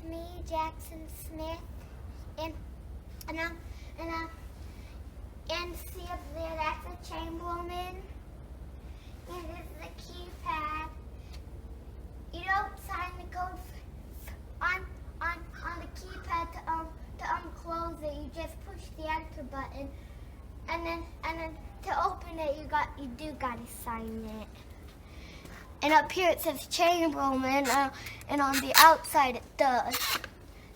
me, Jackson Smith, and see up there, that's a Chamberlain, and this is a keypad. You don't sign the code on the keypad to unclose it. You just push the enter button, and then to open it, you do gotta sign it. And up here it says Chamberlain, and on the outside it does.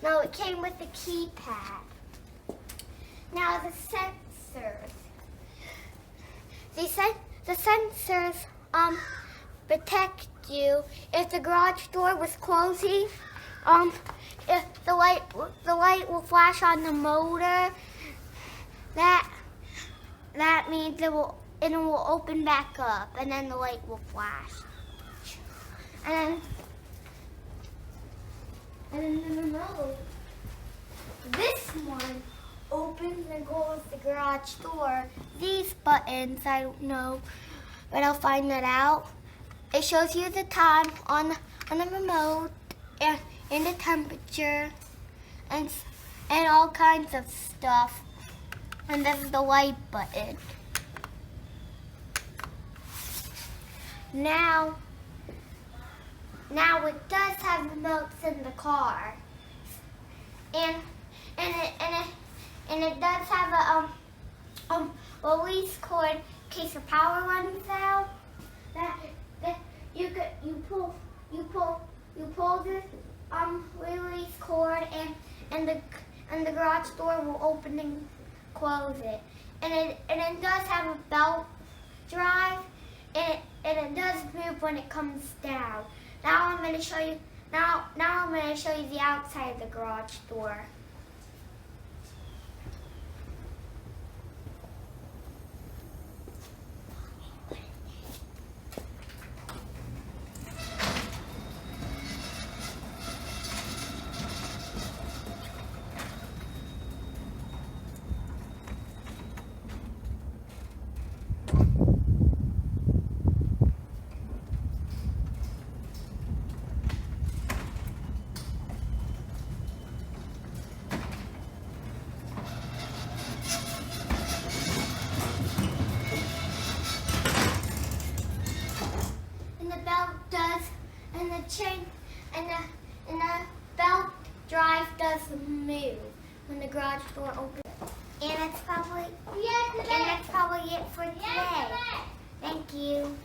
Now it came with the keypad. Now the sensors. The sensors protect you if the garage door was closing. If the light will flash on the motor. That means it will open back up, and then the light will flash. And then the remote, this one opens and closes the garage door. These buttons, I don't know, but I'll find that out. It shows you the time on the remote, and the temperature, and all kinds of stuff. And this is the light button. Now it does have remotes in the car, and it does have a release cord in case your power runs out. That you pull this release cord, and the garage door will open and close it. And it does have a belt drive, and it does move when it comes down. Now I'm going to show you. Now I'm going to show you the outside of the garage door. And the belt drive does move when the garage door opens. And that's probably it for today. Thank you.